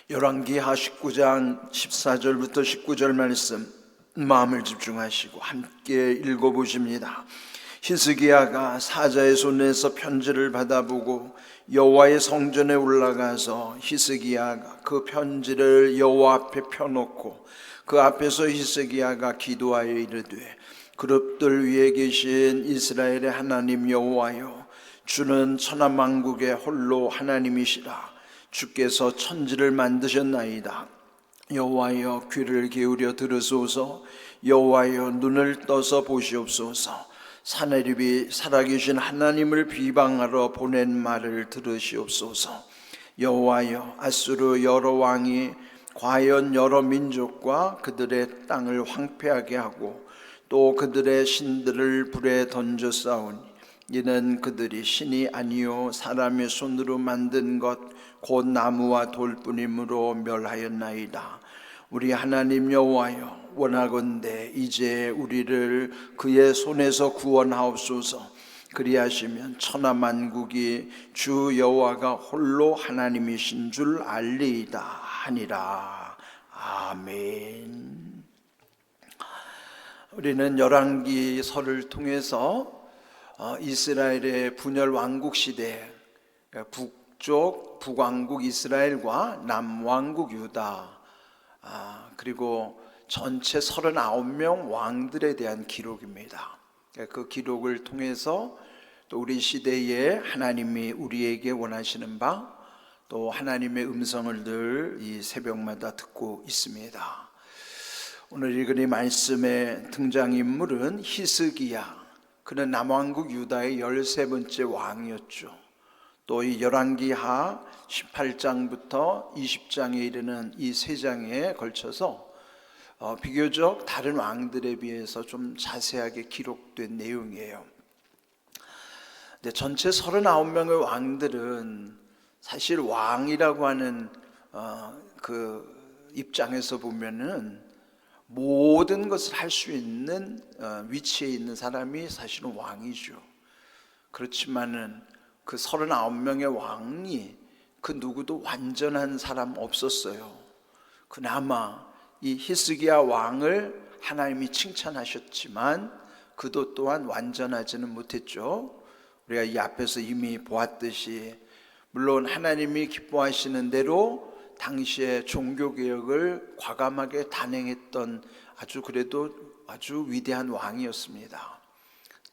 열왕기하 19장 14절부터 19절 말씀 마음을 집중하시고 함께 읽어보십니다. 히스기야가 사자의 손에서 편지를 받아보고 여호와의 성전에 올라가서 히스기야가 그 편지를 여호와 앞에 펴놓고 그 앞에서 히스기야가 기도하여 이르되, 그룹들 위에 계신 이스라엘의 하나님 여호와여, 주는 천하만국의 홀로 하나님이시라. 주께서 천지를 만드셨나이다. 여호와여, 귀를 기울여 들으소서. 여호와여, 눈을 떠서 보시옵소서. 사내립이 살아계신 하나님을 비방하러 보낸 말을 들으시옵소서. 여호와여, 아수르 여러 왕이 과연 여러 민족과 그들의 땅을 황폐하게 하고 또 그들의 신들을 불에 던져 싸우니, 이는 그들이 신이 아니요 사람의 손으로 만든 것 곧 나무와 돌뿐이므로 멸하였나이다. 우리 하나님 여호와여, 원하건대 이제 우리를 그의 손에서 구원하옵소서. 그리하시면 천하만국이 주 여호와가 홀로 하나님이신 줄 알리이다 하니라. 아멘. 우리는 열왕기서를 통해서 이스라엘의 분열 왕국 시대, 북쪽 북왕국 이스라엘과 남왕국 유다, 그리고 전체 39명 왕들에 대한 기록입니다. 그 기록을 통해서 또 우리 시대에 하나님이 우리에게 원하시는 바, 또 하나님의 음성을 늘 이 새벽마다 듣고 있습니다. 오늘 읽은 이 말씀의 등장인물은 히스기야, 그는 남왕국 유다의 13번째 왕이었죠. 또 이 열왕기하 18장부터 20장에 이르는 이 세 장에 걸쳐서 비교적 다른 왕들에 비해서 좀 자세하게 기록된 내용이에요. 근데 전체 39명의 왕들은 사실 왕이라고 하는 그 입장에서 보면은 모든 것을 할 수 있는 위치에 있는 사람이 사실은 왕이죠. 그렇지만은 그 39명의 왕이 그 누구도 완전한 사람 없었어요. 그나마 이 히스기야 왕을 하나님이 칭찬하셨지만 그도 또한 완전하지는 못했죠. 우리가 이 앞에서 이미 보았듯이, 물론 하나님이 기뻐하시는 대로 당시에 종교개혁을 과감하게 단행했던 그래도 아주 위대한 왕이었습니다.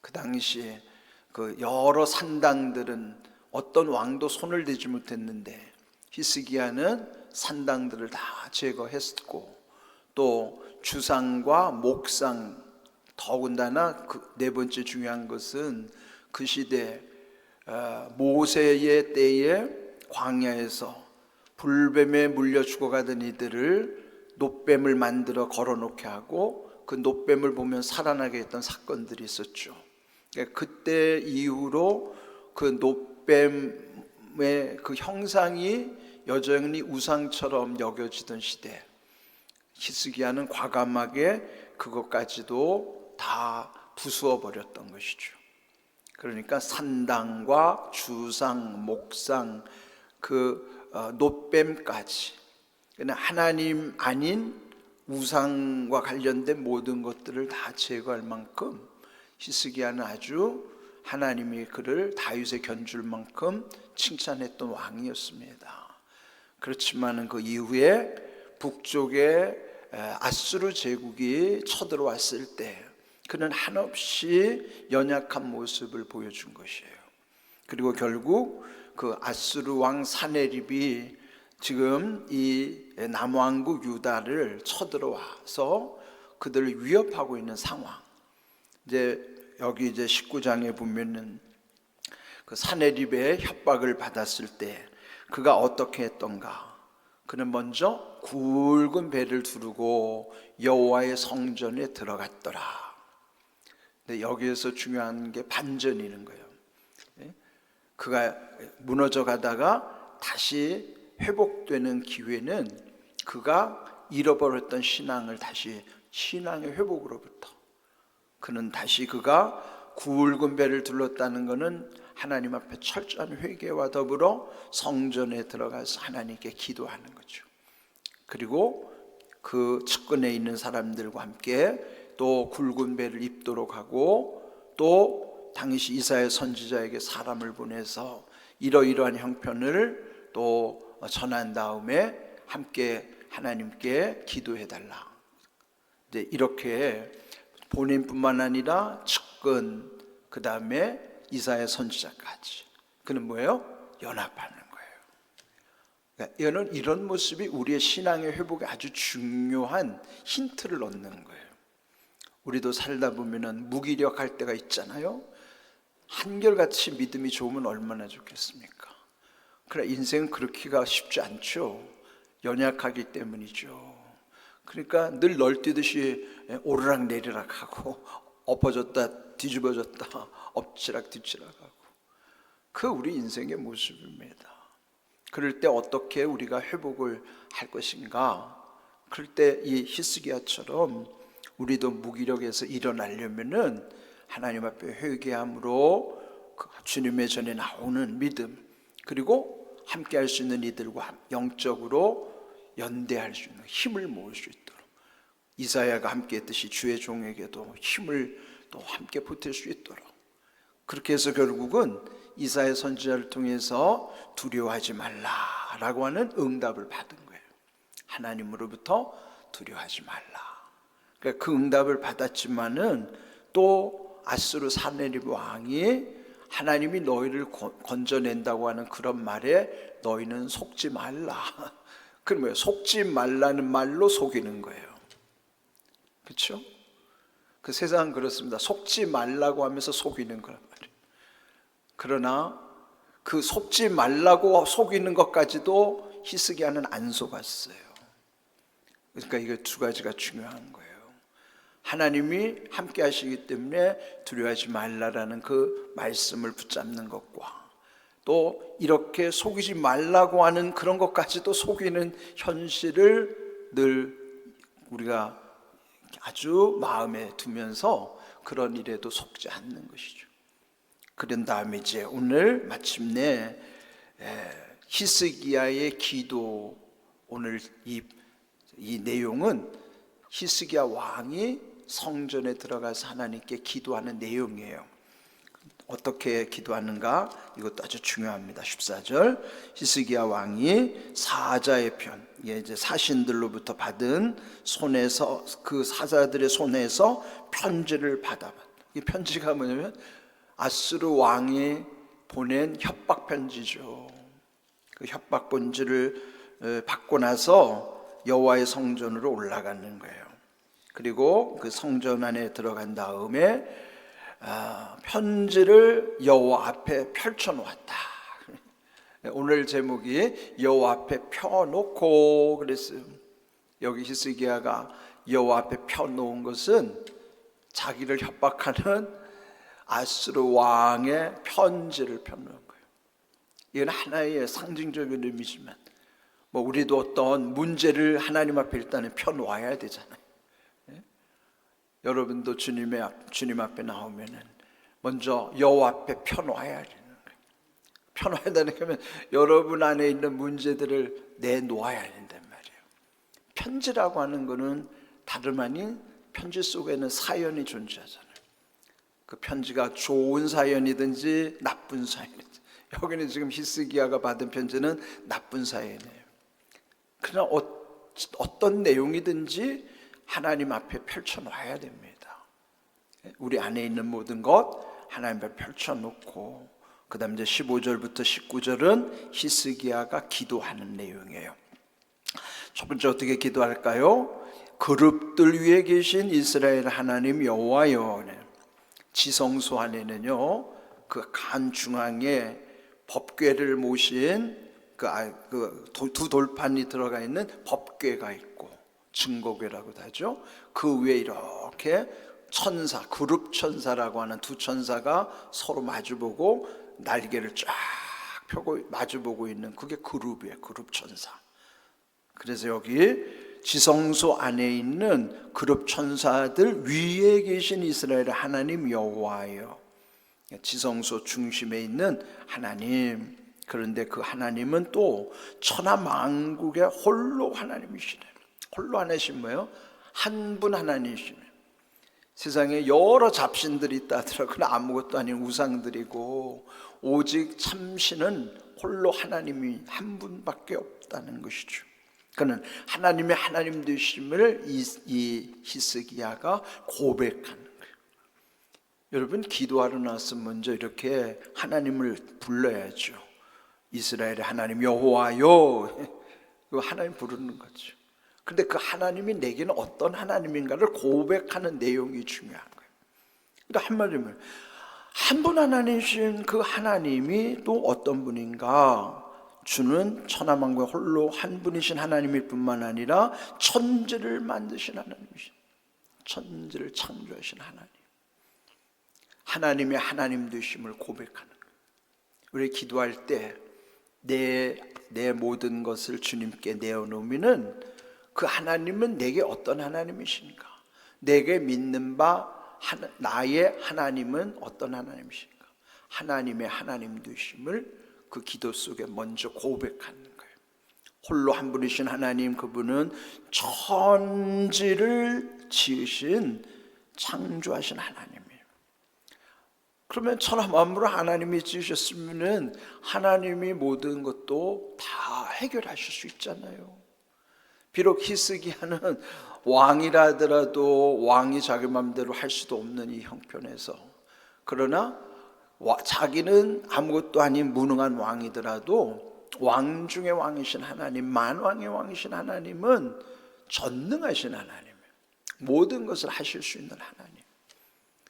그 당시에 그 여러 산당들은 어떤 왕도 손을 대지 못했는데 히스기야는 산당들을 다 제거했고, 또 주상과 목상, 더군다나 그 네 번째 중요한 것은 그 시대 모세의 때에 광야에서 불뱀에 물려 죽어가던 이들을 노뱀을 만들어 걸어놓게 하고 그 노뱀을 보면 살아나게 했던 사건들이 있었죠. 그때 이후로 그 노뱀의 그 형상이 여전히 우상처럼 여겨지던 시대, 히스기야는 과감하게 그것까지도 다 부수어 버렸던 것이죠. 그러니까 산당과 주상, 목상, 그 노뱀까지, 하나님 아닌 우상과 관련된 모든 것들을 다 제거할 만큼 히스기야는 아주 하나님이 그를 다윗의 견줄 만큼 칭찬했던 왕이었습니다. 그렇지만 그 이후에 북쪽에 아수르 제국이 쳐들어왔을 때 그는 한없이 연약한 모습을 보여준 것이에요. 그리고 결국 그 아수르 왕 사내립이 지금 이 남왕국 유다를 쳐들어와서 그들을 위협하고 있는 상황. 여기 19장에 보면은 그 사내립의 협박을 받았을 때 그가 어떻게 했던가? 그는 먼저 굵은 배를 두르고 여호와의 성전에 들어갔더라. 근데 여기에서 중요한 게 반전이는 거예요. 그가 무너져 가다가 다시 회복되는 기회는 그가 잃어버렸던 신앙을 다시 신앙의 회복으로부터, 그는 다시 그가 굵은 배를 둘렀다는 것은 하나님 앞에 철저한 회개와 더불어 성전에 들어가서 하나님께 기도하는 거죠. 그리고 그 측근에 있는 사람들과 함께 또 굵은 배를 입도록 하고, 또 당시 이사야 선지자에게 사람을 보내서 이러이러한 형편을 또 전한 다음에 함께 하나님께 기도해달라. 이제 이렇게 본인뿐만 아니라 측근, 그 다음에 이사야 선지자까지, 그는 뭐예요? 연합하는 거예요. 그러니까 이런 모습이 우리의 신앙의 회복에 아주 중요한 힌트를 얻는 거예요. 우리도 살다 보면은 무기력할 때가 있잖아요. 한결같이 믿음이 좋으면 얼마나 좋겠습니까? 그러나 인생은 그렇기가 쉽지 않죠. 연약하기 때문이죠. 그러니까 늘 널뛰듯이 오르락 내리락 하고, 엎어졌다 뒤집어졌다 엎치락 뒤치락 하고, 그 우리 인생의 모습입니다. 그럴 때 어떻게 우리가 회복을 할 것인가? 그럴 때 이 히스기야처럼 우리도 무기력에서 일어나려면은 하나님 앞에 회개함으로 주님의 전에 나오는 믿음, 그리고 함께 할 수 있는 이들과 영적으로 연대할 수 있는 힘을 모을 수 있도록, 이사야가 함께 했듯이 주의 종에게도 힘을 또 함께 보탤 수 있도록, 그렇게 해서 결국은 이사야 선지자를 통해서 두려워하지 말라라고 하는 응답을 받은 거예요. 하나님으로부터 두려워하지 말라. 그러니까 그 응답을 받았지만은 또 아수르 사네립 왕이 하나님이 너희를 건져낸다고 하는 그런 말에 너희는 속지 말라. 그럼 뭐예요? 속지 말라는 말로 속이는 거예요. 그렇죠? 그 세상은 그렇습니다. 속지 말라고 하면서 속이는 거란 말이에요. 그러나 그 속지 말라고 속이는 것까지도 히스기야는 안 속았어요. 그러니까 이게 두 가지가 중요한 거예요. 하나님이 함께 하시기 때문에 두려워하지 말라라는 그 말씀을 붙잡는 것과, 또 이렇게 속이지 말라고 하는 그런 것까지도 속이는 현실을 늘 우리가 아주 마음에 두면서 그런 일에도 속지 않는 것이죠. 그런 다음에 이제 오늘 마침내 히스기야의 기도, 오늘 이 내용은 히스기야 왕이 성전에 들어가서 하나님께 기도하는 내용이에요. 어떻게 기도하는가? 이것도 아주 중요합니다. 14절, 히스기야 왕이 사자의 편, 이제 사신들로부터 받은 손에서, 그 사자들의 손에서 편지를 받아봤다. 이 편지가 뭐냐면 아수르 왕이 보낸 협박 편지죠. 그 협박 편지를 받고 나서 여호와의 성전으로 올라가는 거예요. 그리고 그 성전 안에 들어간 다음에 편지를 여호와 앞에 펼쳐놓았다. 오늘 제목이 여호와 앞에 펴놓고 그랬어요. 여기 히스기야가 여호와 앞에 펴놓은 것은 자기를 협박하는 아수르 왕의 편지를 펴놓은 거예요. 이건 하나의 상징적인 의미지만, 우리도 어떤 문제를 하나님 앞에 일단은 펴놓아야 되잖아요. 여러분도 주님 앞에 나오면은 먼저 여호와 앞에 펴놓아야 되는 거예요. 펴놓아야 되는 거면 여러분 안에 있는 문제들을 내놓아야 된단 말이에요. 편지라고 하는 거는 다름 아닌 편지 속에는 사연이 존재하잖아요. 그 편지가 좋은 사연이든지 나쁜 사연이든지, 여기는 지금 히스기야가 받은 편지는 나쁜 사연이에요. 그러나 어떤 내용이든지 하나님 앞에 펼쳐놔야 됩니다. 우리 안에 있는 모든 것 하나님 앞에 펼쳐놓고, 그 다음 이제 15절부터 19절은 히스기야가 기도하는 내용이에요. 첫 번째 어떻게 기도할까요? 그룹들 위에 계신 이스라엘 하나님 여호와여. 지성소 안에는요, 그 간 중앙에 법궤를 모신 두 돌판이 들어가 있는 법궤가 있고, 증거궤라고도 하죠. 그 위에 이렇게 천사, 그룹 천사라고 하는 두 천사가 서로 마주보고 날개를 쫙 펴고 마주보고 있는, 그게 그룹이에요. 그룹 천사. 그래서 여기 지성소 안에 있는 그룹 천사들 위에 계신 이스라엘 하나님 여호와여. 지성소 중심에 있는 하나님, 그런데 그 하나님은 또 천하 만국의 홀로 하나님이시네. 홀로 하나님 뭐예요? 한 분 하나님이시네. 세상에 여러 잡신들이 있다 하더라도 그건 아무것도 아닌 우상들이고, 오직 참신은 홀로 하나님이 한 분밖에 없다는 것이죠. 그는 하나님의 하나님 되심을 이 히스기야가 고백하는 거예요. 여러분, 기도하러 나서 먼저 이렇게 하나님을 불러야죠. 이스라엘의 하나님 여호와여, 그 하나님 부르는 거죠. 근데 그 하나님이 내게는 어떤 하나님인가를 고백하는 내용이 중요한 거예요. 그러니까 한마디로 한 분 하나님이신 그 하나님이 또 어떤 분인가? 주는 천하만국의 홀로 한 분이신 하나님일 뿐만 아니라 천지를 만드신 하나님이신, 천지를 창조하신 하나님, 하나님의 하나님 되심을 고백하는 거예요. 우리 기도할 때 내 모든 것을 주님께 내어놓으면은 그 하나님은 내게 어떤 하나님이신가? 내게 믿는 바 나의 하나님은 어떤 하나님이신가? 하나님의 하나님 되심을 그 기도 속에 먼저 고백하는 거예요. 홀로 한 분이신 하나님, 그분은 천지를 지으신 창조하신 하나님이에요. 그러면 천하 만물을 하나님이 지으셨으면은 하나님이 모든 것도 다 해결하실 수 있잖아요. 비록 히스기야는 왕이라 하더라도 왕이 자기 마음대로 할 수도 없는 이 형편에서, 그러나 자기는 아무것도 아닌 무능한 왕이더라도 왕 중의 왕이신 하나님, 만왕의 왕이신 하나님은 전능하신 하나님이에요. 모든 것을 하실 수 있는 하나님.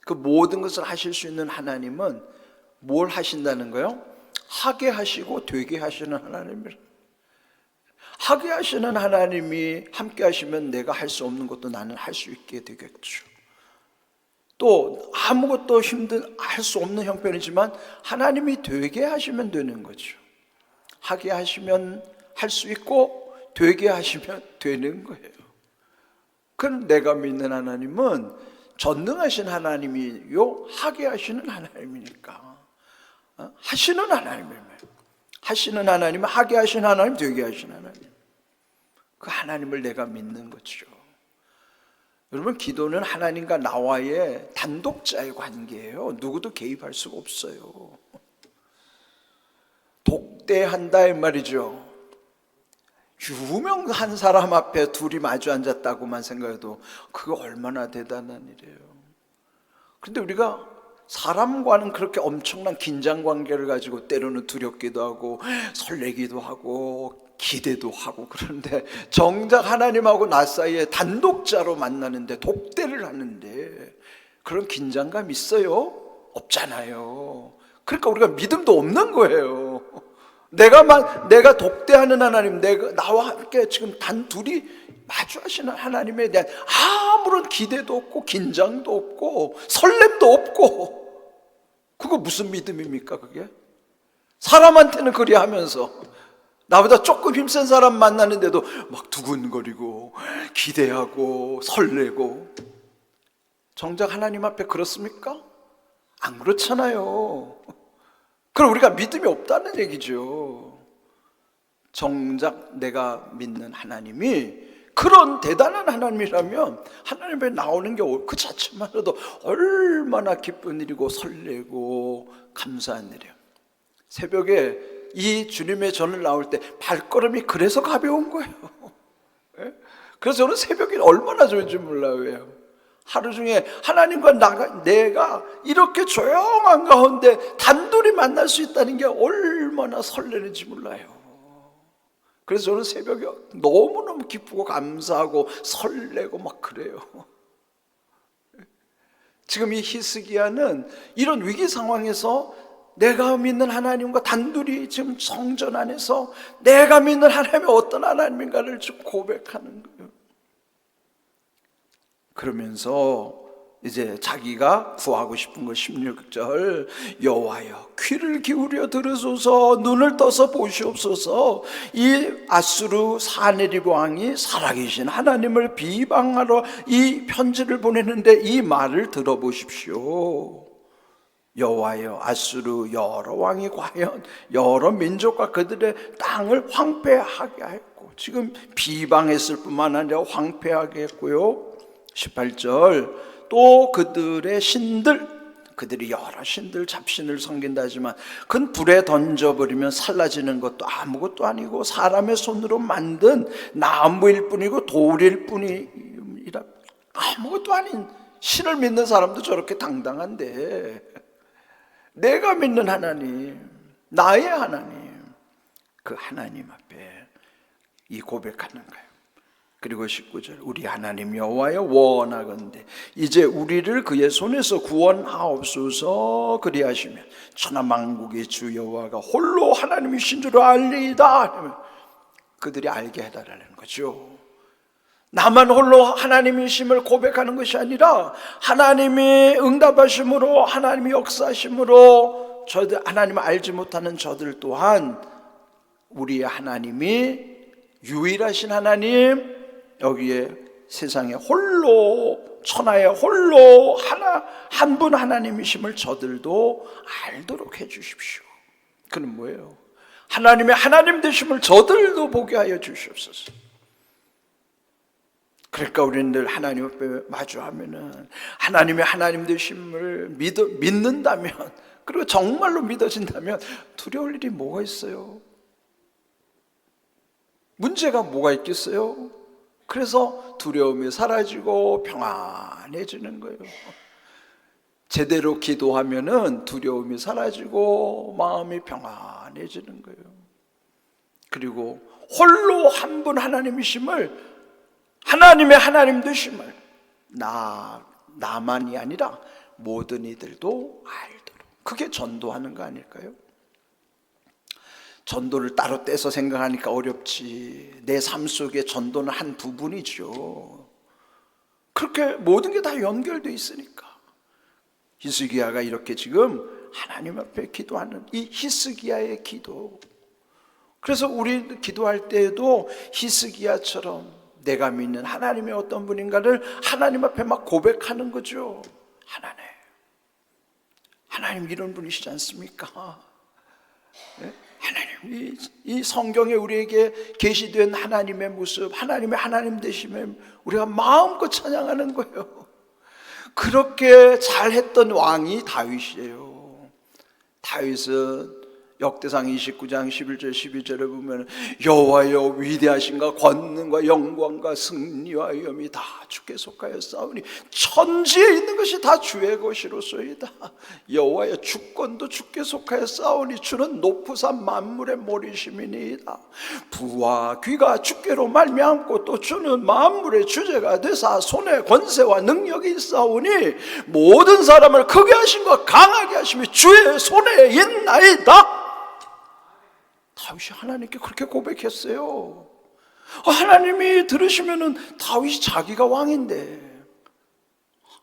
그 모든 것을 하실 수 있는 하나님은 뭘 하신다는 거예요? 하게 하시고 되게 하시는 하나님이에요. 하게 하시는 하나님이 함께 하시면 내가 할 수 없는 것도 나는 할 수 있게 되겠죠. 또 아무것도 할 수 없는 형편이지만 하나님이 되게 하시면 되는 거죠. 하게 하시면 할 수 있고 되게 하시면 되는 거예요. 그럼 내가 믿는 하나님은 전능하신 하나님이요, 하게 하시는 하나님이니까 하시는 하나님이에요. 하시는 하나님은 하게 하시는 하나님, 되게 하시는 하나님, 그 하나님을 내가 믿는 거죠. 여러분, 기도는 하나님과 나와의 단독자의 관계예요. 누구도 개입할 수가 없어요. 독대한다 이 말이죠. 유명한 사람 앞에 둘이 마주 앉았다고만 생각해도 그거 얼마나 대단한 일이에요. 그런데 우리가 사람과는 그렇게 엄청난 긴장 관계를 가지고 때로는 두렵기도 하고 설레기도 하고 기대도 하고, 그런데 정작 하나님하고 나 사이에 단독자로 만나는데 독대를 하는데 그런 긴장감 있어요? 없잖아요. 그러니까 우리가 믿음도 없는 거예요. 내가 독대하는 하나님, 나와 함께 지금 단둘이 마주하시는 하나님에 대한 아무런 기대도 없고 긴장도 없고 설렘도 없고, 그거 무슨 믿음입니까? 그게 사람한테는 그리 하면서 나보다 조금 힘센 사람 만나는데도 막 두근거리고 기대하고 설레고, 정작 하나님 앞에 그렇습니까? 안 그렇잖아요. 그럼 우리가 믿음이 없다는 얘기죠. 정작 내가 믿는 하나님이 그런 대단한 하나님이라면 하나님 앞에 나오는 게 그 자체만으로도 얼마나 기쁜 일이고 설레고 감사한 일이에요. 새벽에 이 주님의 전을 나올 때 발걸음이 그래서 가벼운 거예요. 그래서 저는 새벽이 얼마나 좋은지 몰라요. 하루 중에 하나님과 내가 이렇게 조용한 가운데 단둘이 만날 수 있다는 게 얼마나 설레는지 몰라요. 그래서 저는 새벽에 너무너무 기쁘고 감사하고 설레고 막 그래요. 지금 이 히스기야는 이런 위기 상황에서 내가 믿는 하나님과 단둘이 지금 성전 안에서 내가 믿는 하나님이 어떤 하나님인가를 지금 고백하는 거예요. 그러면서 이제 자기가 구하고 싶은 거 16절, 여호와여 귀를 기울여 들으소서, 눈을 떠서 보시옵소서. 이 아수르 사네립 왕이 살아계신 하나님을 비방하러 이 편지를 보내는데 이 말을 들어보십시오. 여호와여, 아수르 여러 왕이 과연 여러 민족과 그들의 땅을 황폐하게 했고, 지금 비방했을 뿐만 아니라 황폐하게 했고요. 18절, 또 그들의 신들, 그들이 여러 신들 잡신을 섬긴다 하지만 그건 불에 던져버리면 살라지는 것도 아무것도 아니고 사람의 손으로 만든 나무일 뿐이고 돌일 뿐이라 아무것도 아닌 신을 믿는 사람도 저렇게 당당한데, 내가 믿는 하나님, 나의 하나님, 그 하나님 앞에 이 고백하는 거예요. 그리고 19절, 우리 하나님 여호와여, 원하건대 이제 우리를 그의 손에서 구원하옵소서. 그리하시면 천하만국의 주 여호와가 홀로 하나님이신 줄 알리이다. 그들이 알게 해달라는 거죠. 나만 홀로 하나님이심을 고백하는 것이 아니라 하나님이 응답하심으로, 하나님이 역사하심으로 저들, 하나님을 알지 못하는 저들 또한 우리의 하나님이 유일하신 하나님, 여기에 세상에 홀로, 천하에 홀로 한 분 하나님이심을 저들도 알도록 해 주십시오. 그는 뭐예요? 하나님의 하나님 되심을 저들도 보게 하여 주시옵소서. 그러니까 우리는 늘 하나님 앞에 마주하면은 하나님의 하나님 되심을 믿는다면, 그리고 정말로 믿어진다면 두려울 일이 뭐가 있어요? 문제가 뭐가 있겠어요? 그래서 두려움이 사라지고 평안해지는 거예요. 제대로 기도하면은 두려움이 사라지고 마음이 평안해지는 거예요. 그리고 홀로 한 분 하나님이심을, 하나님의 하나님 되심을 나만이 아니라 모든 이들도 알도록, 그게 전도하는 거 아닐까요? 전도를 따로 떼서 생각하니까 어렵지, 내 삶 속에 전도는 한 부분이죠. 그렇게 모든 게 다 연결되어 있으니까. 히스기야가 이렇게 지금 하나님 앞에 기도하는 이 히스기야의 기도, 그래서 우리 기도할 때에도 히스기야처럼 내가 믿는 하나님이 어떤 분인가를 하나님 앞에 막 고백하는 거죠. 하나님 이런 분이시지 않습니까? 네? 하나님, 이 성경에 우리에게 계시된 하나님의 모습, 하나님의 하나님 되심에 우리가 마음껏 찬양하는 거예요. 그렇게 잘했던 왕이 다윗이에요. 다윗은 역대상 29장 11절 12절에 보면 여호와여, 위대하신가, 권능과 영광과 승리와 위엄이 다 주께 속하여 싸우니 천지에 있는 것이 다 주의 것이로소이다. 여호와여, 주권도 주께 속하여 싸우니 주는 높으사 만물의 머리심이니이다. 부와 귀가 주께로 말미암고 또 주는 만물의 주제가 되사 손에 권세와 능력이 있사오니 모든 사람을 크게 하심과 강하게 하심이 주의 손에 있나이다. 다윗이 하나님께 그렇게 고백했어요. 하나님이 들으시면은 다윗이 자기가 왕인데,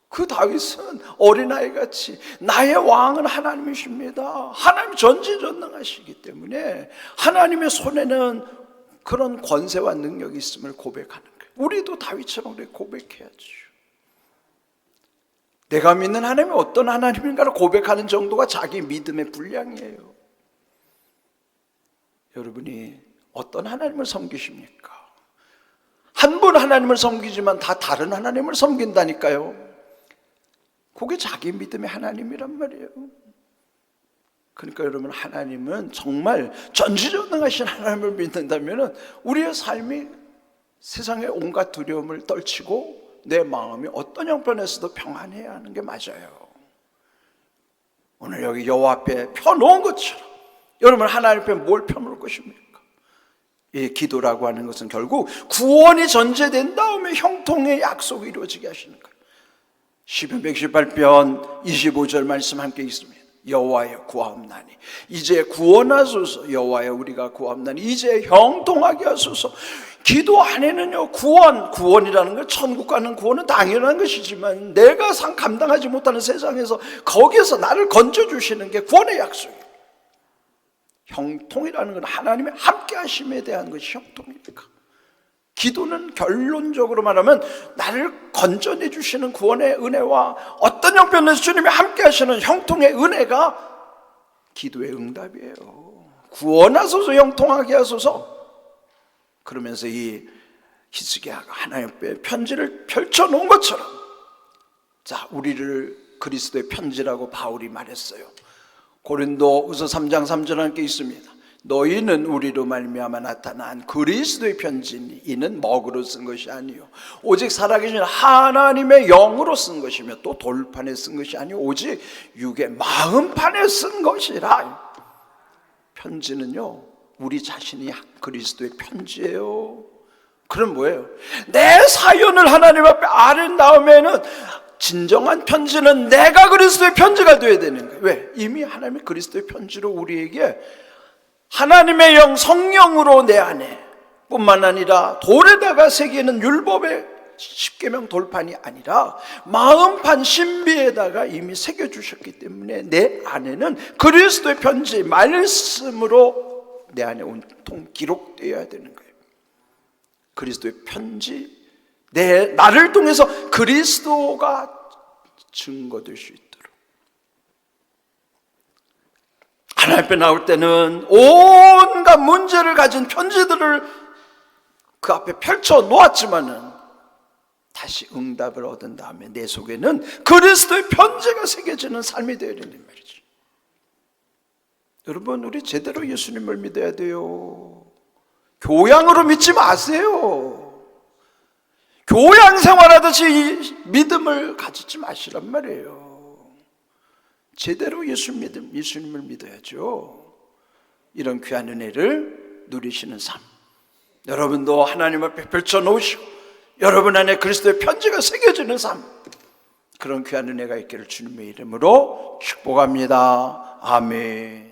그 다윗은 어린아이같이 나의 왕은 하나님이십니다, 하나님 전지전능하시기 때문에 하나님의 손에는 그런 권세와 능력이 있음을 고백하는 거예요. 우리도 다윗처럼 그렇게 고백해야죠. 내가 믿는 하나님이 어떤 하나님인가를 고백하는 정도가 자기 믿음의 분량이에요. 여러분이 어떤 하나님을 섬기십니까? 한 분 하나님을 섬기지만 다 다른 하나님을 섬긴다니까요. 그게 자기 믿음의 하나님이란 말이에요. 그러니까 여러분, 하나님은 정말 전지전능하신 하나님을 믿는다면 우리의 삶이 세상의 온갖 두려움을 떨치고 내 마음이 어떤 형편에서도 평안해야 하는 게 맞아요. 오늘 여기 여호와 앞에 펴놓은 것처럼 여러분, 하나님 앞에 뭘 펴놓을 것입니까? 이 기도라고 하는 것은 결국 구원이 전제된 다음에 형통의 약속이 이루어지게 하시는 거예요. 시편 118편 25절 말씀 함께 있습니다. 여호와여, 구하옵나니 이제 구원하소서. 여호와여, 우리가 구하옵나니 이제 형통하게 하소서. 기도 안에는요, 구원이라는 걸, 천국 가는 구원은 당연한 것이지만 내가 감당하지 못하는 세상에서 거기에서 나를 건져주시는 게 구원의 약속이에요. 형통이라는 건 하나님의 함께 하심에 대한 것이 형통이니까. 기도는 결론적으로 말하면 나를 건져내 주시는 구원의 은혜와 어떤 형편에서 주님이 함께 하시는 형통의 은혜가 기도의 응답이에요. 구원하소서, 형통하게 하소서. 그러면서 이 히스기야가 하나님의 편지를 펼쳐놓은 것처럼, 자, 우리를 그리스도의 편지라고 바울이 말했어요. 고린도후서 3장 3절 함께 있습니다. 너희는 우리로 말미암아 나타난 그리스도의 편지니 이는 먹으로 쓴 것이 아니요 오직 살아계신 하나님의 영으로 쓴 것이며 또 돌판에 쓴 것이 아니요 오직 육의 마음판에 쓴 것이라. 편지는요, 우리 자신이 그리스도의 편지예요. 그럼 뭐예요? 내 사연을 하나님 앞에 아는 다음에는 진정한 편지는 내가 그리스도의 편지가 되어야 되는 거예요. 왜? 이미 하나님의 그리스도의 편지로 우리에게 하나님의 영, 성령으로 내 안에 뿐만 아니라 돌에다가 새기는 율법의 십계명 돌판이 아니라 마음판 신비에다가 이미 새겨주셨기 때문에 내 안에는 그리스도의 편지, 말씀으로 내 안에 온통 기록되어야 되는 거예요. 그리스도의 편지, 나를 통해서 그리스도가 증거될 수 있도록. 하나님 앞에 나올 때는 온갖 문제를 가진 편지들을 그 앞에 펼쳐 놓았지만은 다시 응답을 얻은 다음에 내 속에는 그리스도의 편지가 새겨지는 삶이 되어야 된단 말이죠. 여러분, 우리 제대로 예수님을 믿어야 돼요. 교양으로 믿지 마세요. 교양 생활하듯이 믿음을 가지지 마시란 말이에요. 제대로 예수님을 믿어야죠. 이런 귀한 은혜를 누리시는 삶, 여러분도 하나님 앞에 펼쳐놓으시고 여러분 안에 그리스도의 편지가 새겨지는 삶, 그런 귀한 은혜가 있기를 주님의 이름으로 축복합니다. 아멘.